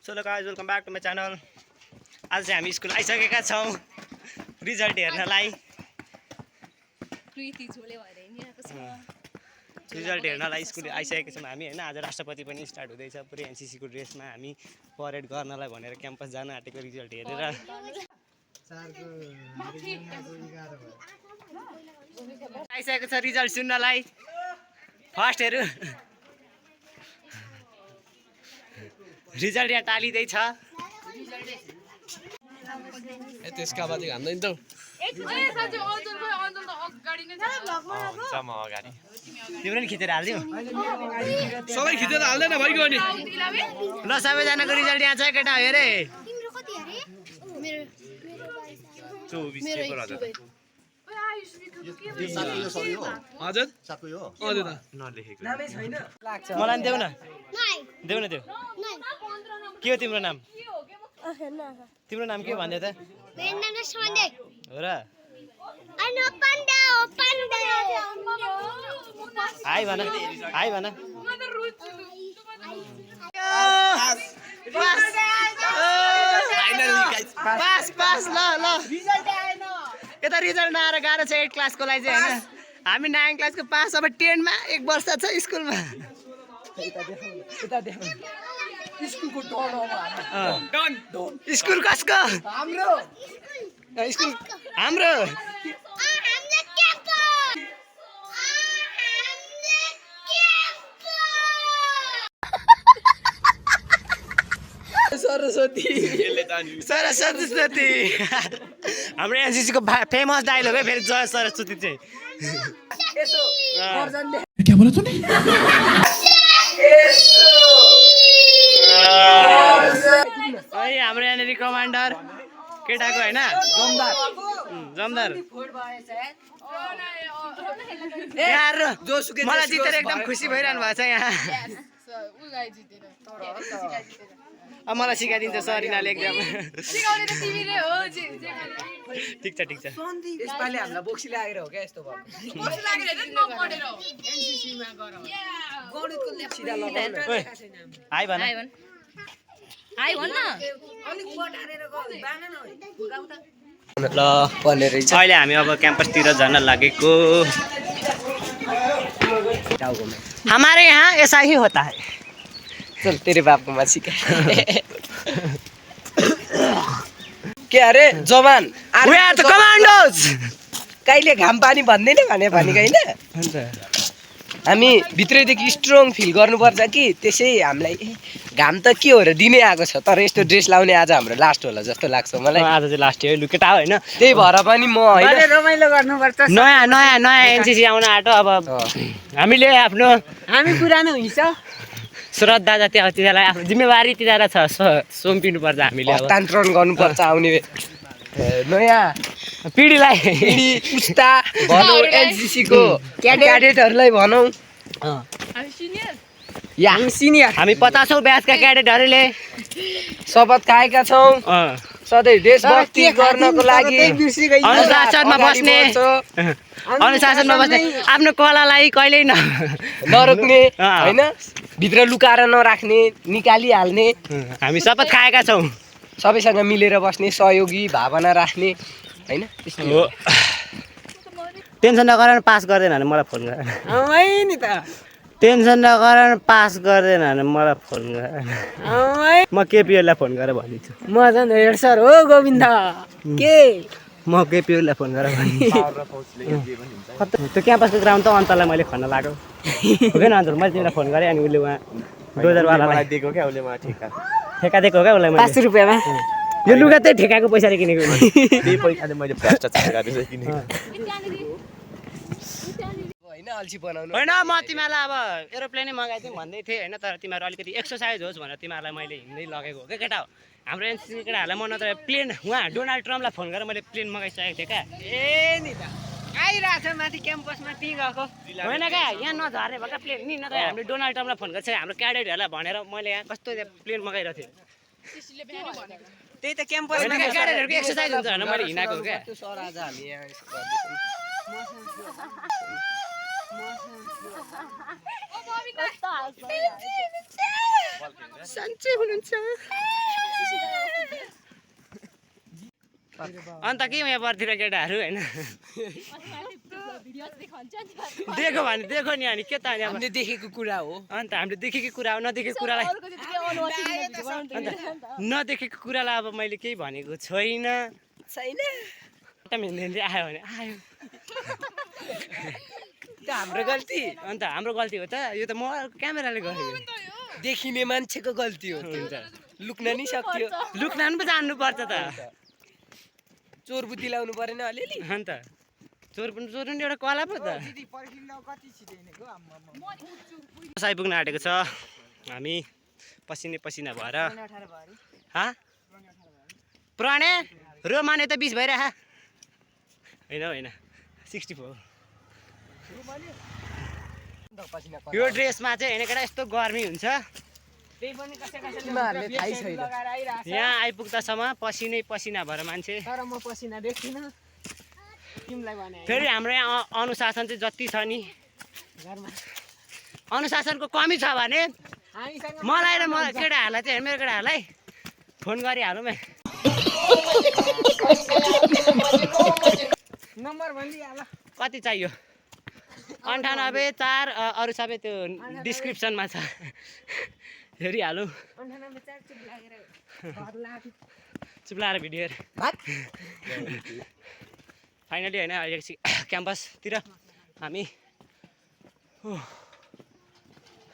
So guys, welcome back to my channel. आज चाहिँ हामी स्कुल आइसकेका छौं रिजल्ट हेर्नलाई। रिजल्ट हेर्नलाई स्कुल आइसकेका छौं हामी हैन। आज राष्ट्रपति पनि स्टार्ट हुँदैछ। पुरै एनसीसी को ड्रेसमा हामी परेड गर्नलाई भनेर क्याम्पस जान आटेको रिजल्ट हेरेर। आइसकेको छ रिजल्ट सुन्नलाई। फर्स्टहरु रिजल्ट यहाँ टालिदै छ। त्यसका बाद हान्दै नि त तिम्रो नि खिचेर हाल्दियौ। सबै खिचेर हाल्दैन भइगयो नि। ल सबैजनाको रिजल्ट यहाँ छ केटा हेरे। तिम्रो कति अरे? मेरो 24 पेपर हजुर। हजुर साको यो हजुर नलेखेको नामै छैन मलाई देऊ न। देऊ न त्यो के हो तिम्रो नाम? तिम्रो नाम के भन्दै त? मेरो नाम सन्डे हो र? अनि पाण्डा हो पाण्डा। हाई भन हाई भन। पास पास ल ल रिजल्ट आएन। यता रिजल्ट नआएर गाह्रो छ 8 क्लासको लागि चाहिँ हैन। हामी 9 क्लासको पास अब 10 मा 1 वर्ष छ स्कुलमा। यता देखाउ स्कुलको डन हो डन स्कुल कसको? हाम्रो स्कुल हाम्रो हामीले क्याम्पस सरस्वती सरस्वती हाम्रो एनसीसी को फेमस डायलॉग है फेरि जय सरस्वती चाहिँ। यसो क्या बोला तूने? है हाम्रो यहाँनिर कमान्डर केटाको हैन जमदार जमदार यार मलाई जितेर एकदम खुसी भइरहनु भएको छ यहाँ। अब मलाई सिकाइदिन्छ सरिनाले एकदम सिकाउने त तिमीले हो। ठीक छ यसपालि हामीलाई बोक्सी लागेर हो क्या यस्तो भएको। बोक्सी लागेर हैन न पढेर हो एनसीसी मा गरौ। गणितको सिधा लगाउन हाई भन हाई भन न। अलिक बटारेर बाना न ल पढ्ने रहेछ। अहिले हामी अब क्याम्पसतिर जान लागेको। हमारे यहाँ ऐसा ही होता है। चल तेरे बाप को माछी के अरे जवान We are the commandos. कहिले घाम पानी भन्दैन भने हैन। हामी भित्रैदेखि स्ट्रङ फिल गर्नुपर्छ कि त्यसै हामीलाई घाम त के हो र दिनै आएको छ। तर यस्तो ड्रेस लाउने आज हाम्रो लास्ट होला जस्तो लाग्छ मलाई। आज चाहिँ लास्ट हो लुकेटा हो हैन। त्यही भएर पनि म हैन रमाइलो गर्नुपर्छ। नयाँ नयाँ नयाँ एनसीसी आउन आँटो। अब हामीले आफ्नो हामी पुरानो हुन्छ श्रद्धा जति अब तिनीहरूलाई आफ्नो जिम्मेवारी तिनीहरूलाई छ सुम्पिनु पर्छ हामीले। अब हस्तान्तरण गर्नुपर्छ आउने नयाँ पिँढीलाई पिँढी पुस्ता भनौँ एनसीसी को क्याडेटहरूलाई भनौँ। हामी सिनियर हामी 50औं ब्याचका क्याडेटहरूले शपथ खाएका छौँ सधैँ देशभक्ति गर्नको लागि अनुशासनमा बस्ने आफ्नो कलालाई कहिल्यै नरोक्ने हैन। भित्र लुकाएर नराख्ने निकालिहाल्ने। हामी शपथ खाएका छौँ सबैसँग मिलेर बस्ने सहयोगी भावना राख्ने हैन। टेन्सन नगर पास गर्दैन भने मलाई फोन गर। नि त टेन्सन नगर पास गर्दैन भने मलाई फोन गर। म केपीएललाई फोन गरेर भनिदिन्छु। म झन् हेड सर हो गोविन्द के म केपीएललाई फोन गरेर भनिदिन्छु। त्यो क्याम्पसको ग्राउन्ड त अन्तलाई मैले खन्न लाग्यो होइन अन्त मैले तिमीलाई फोन गरेँ। अनि उसले उहाँ डोजरवालालाई दिएको क्या उसले मलाई ठेका दिएको क्या उसलाई 500 रुपैयाँमा। यो लुगा चाहिँ ठेकाको पैसाले किनेको त्यही पैसाले मैले भ्रष्टाचार गरेर किनेको हैन अल्छी बनाउनु होइन। म तिमीहरूलाई अब एरोप्लेनै मगाइदिउँ भन्दै थिएँ होइन। तर तिमीहरू अलिकति एक्सर्साइज होस् भनेर तिमीहरूलाई मैले हिँड्दै लगेको हो क्या केटा हो। हाम्रो एनसीसी केटाहरूलाई म नत्र प्लेन उहाँ डोनाल्ड ट्रम्पलाई फोन गरेर मैले प्लेन मगाइसकेको थिएँ क्या। ए नि त आइरहेछ माथि क्याम्पसमा ती गएको होइन क्या यहाँ नझर्ने भएका प्लेन नि नत्र हामीले डोनाल्ड ट्रम्पलाई फोन गर्छ हाम्रो क्याडेटहरूलाई भनेर मैले यहाँ कस्तो प्लेन मगाइरहेको थिएँ। त्यही त क्याम्पसमा क्याडेटहरूको एक्सर्साइज हुन्छ भनेर मैले हिँडाएको क्या। सर आज हामी यहाँ सन्चै हुनुहुन्छ अन्त के यहाँ पर्तिर केटाहरू होइन देखो भने देखो नि अनि के त अनि हामीले देखेको कुरा हो अन्त हामीले देखेको कुरा हो नदेखेको कुरालाई अन्त नदेखेको कुरालाई अब मैले केही भनेको छैन छैन मिल्दै आयो भने आयो त्यो हाम्रो गल्ती अन्त हाम्रो गल्ती हो त यो त म क्यामेराले गरेको देखिने मान्छेको गल्ती हो त्यो लुक्न नि सक्थ्यो लुक्न पनि जान्नुपर्छ त चोर बुद्धि लाउनु परेन अलिअलि अन्त चोर पनि एउटा कला पो त आइपुग्न आँटेको छ हामी पसिना भएर पुराणे रोमाने त 20 भइरह होइन 64 यो ड्रेसमा चाहिँ होइन केटा यस्तो गर्मी हुन्छ तिमीहरूले थाहै छैन यहाँ आइपुग्दासम्म पसिना भएर मान्छे तर म पसिना देख्दिनँ तिमीलाई भने फेरि हाम्रो यहाँ अनुशासन चाहिँ जति छ नि अनुशासनको कमी छ भने मलाई र केटाहरूलाई चाहिँ मेरो केटाहरूलाई फोन गरिहालौँ नम्बर भनिदिइहाल कति चाहियो 98 4 अरू सबै त्यो डिस्क्रिप्सनमा छ हेरिहालौँ चुप्लाएर भिडियो फाइनली होइन अहिले क्याम्पसतिर हामी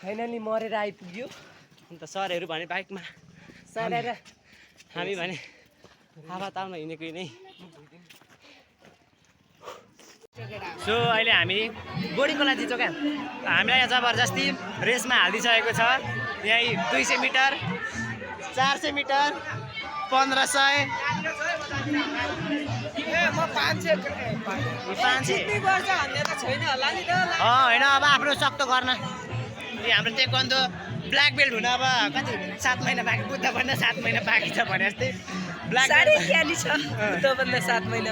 फाइनली मरेर आइपुग्यो अन्त सरहरू भने बाइकमा सरेर हामी भने हावा ताउन हिँडेको नै सो अहिले हामी बोर्डिङको लागि जित्छौँ क्या हामीलाई यहाँ जबरजस्ती रेसमा हालिदिइसकेको छ यहीँ 200 मिटर 400 मिटर 1500 होइन अब आफ्नो सक्तो गर्न हाम्रो ताइक्वान्डो ब्ल्याक बेल्ट हुन अब कति 7 महिना बाँकी बुद्धभन्दा 7 महिना बाँकी छ भने जस्तै ब्ल्याक साह्रै ख्याली छ बुद्धभन्दा 7 महिना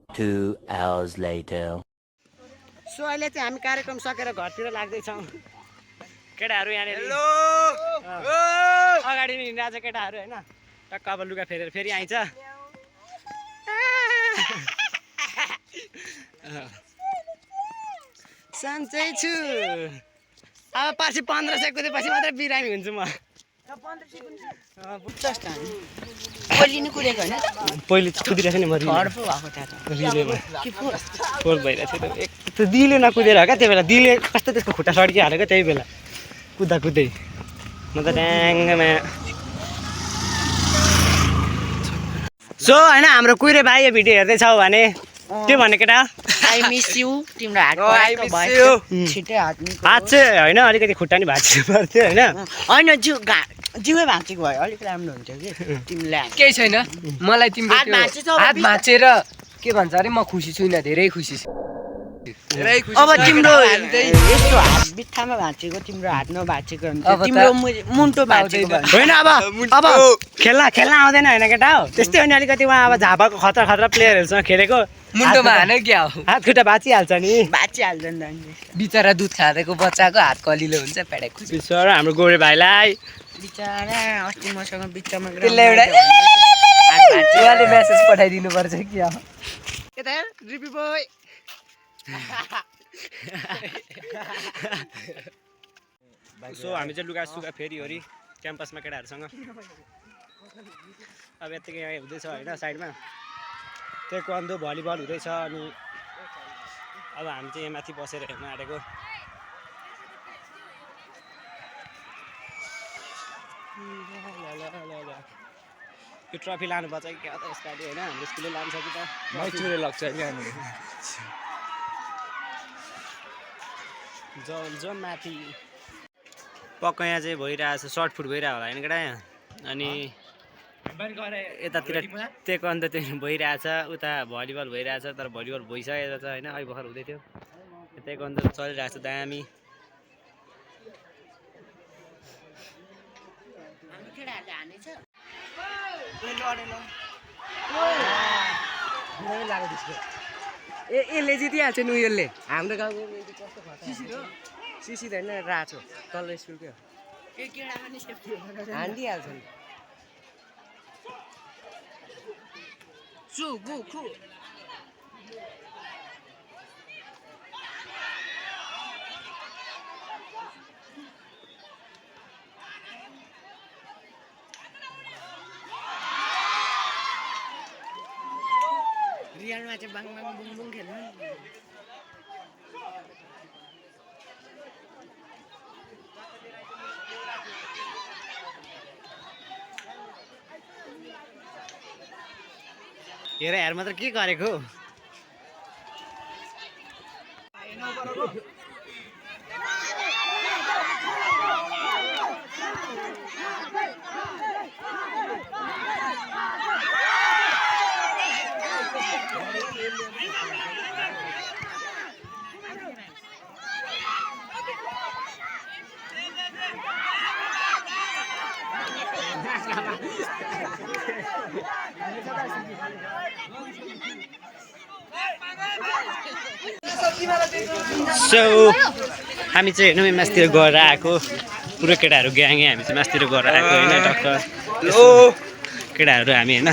2 hours later. सो अहिले चाहिँ हामी कार्यक्रम सकेर घरतिर लाग्दैछौँ केटाहरू यहाँनिर अगाडि नै हिँडिरहेको छ केटाहरू होइन टक्क अब लुगा फेरेर फेरि आइन्छ सन्चै छु अब पछि 1500 कुदेपछि मात्रै बिरामी हुन्छु म पहिले कुरेको होइन पहिले कुदिरहेको छ नि म फोहोर भइरहेको थियो त्यो दिले नकुदेर क्या त्यो बेला दिले कस्तो त्यसको खुट्टा सड्किहाल्यो क्या त्यही बेला कुद्दै म त ड्याङ्गमा सो होइन हाम्रो कुहिरे भाइ यो भिडियो हेर्दैछौ भने के भन्ने केटा आई मिस यु तिम्रो हात छिटै हात चाहिँ होइन अलिकति खुट्टा नि भाँच्नु पर्थ्यो होइन जिउै भाँचेको भयो अलिक राम्रो हुन्थ्यो कि तिमीलाई केही छैन मलाई तिम्रो हात भाँचेछ हात भाँचेर के भन्छ अरे म खुसी छुइनँ धेरै खुसी छु अब तिम्रो यस्तो हात बित्थामा भाँचेको तिम्रो हात नभाँचेको तिम्रो मुन्टो भाँचेको होइन अब खेल्न आउँदैन होइन केटा हो त्यस्तै हो नि अलिकति उहाँ अब झापाको खतरा प्लेयरहरूसँग खेलेको मुन्टोमा हाने क्या हो हात खुट्टा भाँचिहाल्छ नि भाँचिहाल्छ नि बिचरा दुध खाँदैको बच्चाको हात कलिलो हुन्छ पेडा खुसी सर हाम्रो गोरे भाइलाई बिचरा अस्ति मसँग बिचमा त्यसलाई एउटा मेसेज पठाइदिनु पर्छ कि यता हेर रिपी बोय सो हामी चाहिँ लुगा सुगा फेरि क्याम्पसमा केटाहरूसँग अब यत्तिकै यहाँ हुँदैछ होइन साइडमा ताइक्वान्डो भलिबल हुँदैछ अनि अब हामी चाहिँ यहाँ माथि बसेर हेर्न आँटेको यो ट्रफी लानुपर्छ कि क्या त यसपालि होइन हाम्रो स्कुलले लान्छ कि त मैचुरे लाग्छ यहाँनिर जन माथि पक्का यहाँ चाहिँ भइरहेछ सर्ट फुट भइरहेको होला होइन केटा यहाँ अनि यतातिर ताइक्वान्डो त्यो भइरहेछ उता भलिबल भइरहेछ तर भलिबल भइसकेको छ होइन अहिले भर्खर हुँदै थियो ताइक्वान्डो चलिरहेको छ दामी केटाहरूले हानेछ यसले जितिहाल्छ नि उयोले हाम्रो गाउँको कस्तो खतरा सिसी होइन राछो तल्लो स्कुलकै हो हानिदिइहाल्छ नि रियलमा चाहिँ बाङ बाङ बुङ बुङ खेल्नु हेर यार मात्र के गरेको सो हामी चाहिँ हेर्नु मासतिर गएर आएको पुरो केटाहरू ग्याङै हामी चाहिँ मासतिर गएर आएको होइन टक्कर केटाहरू हामी होइन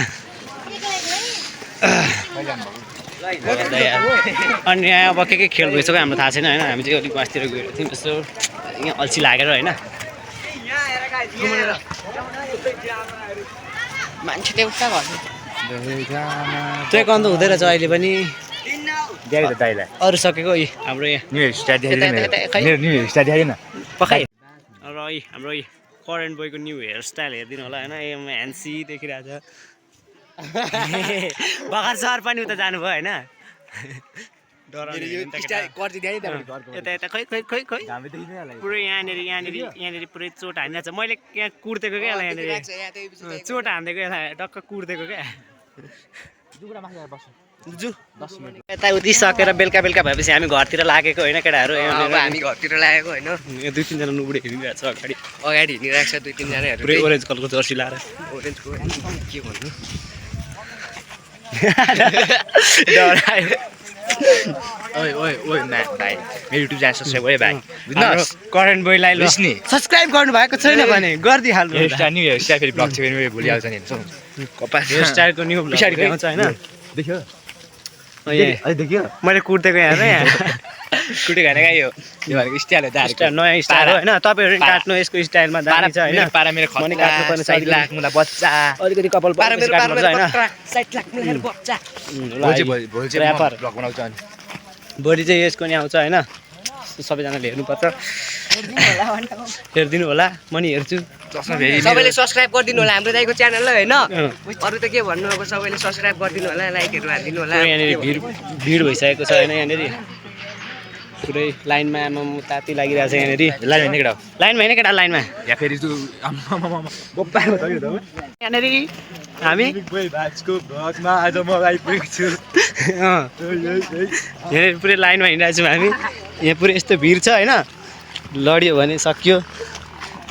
अनि यहाँ अब के खेल भइसक्यो हाम्रो थाहा छैन होइन हामी चाहिँ अलिक मासतिर गएर थियौँ यसो यहाँ अल्छी लागेर होइन मान्छे त उता गर्छ ट्रेक अन त हुँदै रहेछ अहिले पनि अरू सकेको हाम्रो यहाँ पखाइ र हाम्रो करेन्ट बोयको न्यू हेयर स्टाइल हेरिदिनु होला होइन एम ह्यान्सी देखिरहेछ भर्खर सहर पनि उता जानुभयो होइन यता यता खै खै खै खै पुरै यहाँनिर पुरै चोट हानिरहेको छ मैले यहाँ कुर्देको क्या यहाँनिर चोट हानिदिएको टक्क कुर्देको क्या यताउति सकेर बेलुका भएपछि हामी घरतिर लागेको होइन केटाहरू हामी घरतिर लागेको होइन दुई तिनजना नुबुढे हिँडिरहेको छ अगाडि हिँडिरहेको छ दुई तिनजनाहरू पुरै ओरेन्ज कलरको जर्सी लाएर ओरेन्जको के भन्नु करेन्ट बोयलाई सब्सक्राइब गर्नु भएको छैन भने गरिदिइहाल्नु हेयर स्टाइलको न्यू पछाडि आउँछ होइन मैले कुर्देको यहाँ कुर्ते खानेको यो भनेको स्टाइल हो नयाँ स्टाइल हो होइन तपाईँहरू काट्नु यसको स्टाइलमा दामी छ होइन काट्नु पर्ने अलिकति कपाल भोलि चाहिँ यसको नि आउँछ होइन सबैजनाले हेर्नुपर्छ हेरिदिनु होला म नि हेर्छु सबैले सब्सक्राइब गरिदिनु होला हाम्रो दाइको च्यानललाई होइन अरू त के भन्नु अब सबैले सब्सक्राइब गरिदिनु होला लाइकहरू हालिदिनु होला यहाँनिर भिड भइसकेको छ होइन यहाँनिर पुरै लाइनमा आमा ताती लागिरहेको छ यहाँनिर लाइनमा होइन केटा लाइनमा यहाँनिर हामी यहाँनिर पुरै लाइनमा हिँडिरहेको छौँ हामी यहाँ पुरै यस्तो भिड छ होइन लड्यो भने सकियो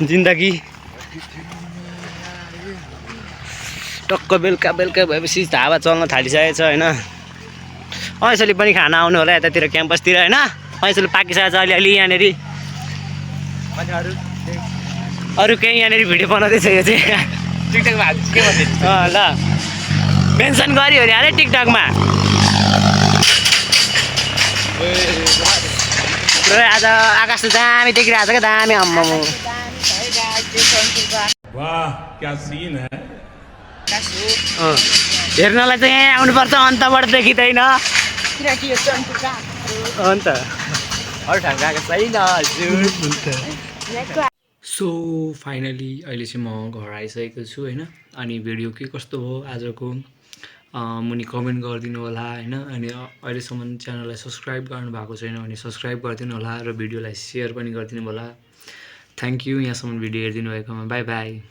जिन्दगी टक्क बेलुका भएपछि हावा चल्न थालिसकेको छ होइन ऐसोले पनि खाना आउनु होला यतातिर क्याम्पसतिर होइन ऐसोले पाकिसकेको छ अलिअलि यहाँनिर अरू केही यहाँनिर भिडियो बनाउँदैछ यो चाहिँ टिकटकमा ल मेन्सन गरियो अरे अरे टिकटकमा आज आकाश त दामी देखिरहेको छ क्या दामी आम्मा हेर्नलाई चाहिँ यहाँ आउनुपर्छ अन्तबाट देखिँदैन अन्त सो फाइनली अहिले चाहिँ म घर आइसकेको छु होइन अनि भिडियो के कस्तो भयो आजको मुनि कमेन्ट गरिदिनु होला होइन अनि अहिलेसम्म च्यानललाई सब्सक्राइब गर्नुभएको छैन भने सब्सक्राइब गरिदिनु होला र भिडियोलाई सेयर पनि गरिदिनु होला थ्याङ्क यू यहाँसम्म भिडियो हेरिदिनु भएकोमा बाई बाई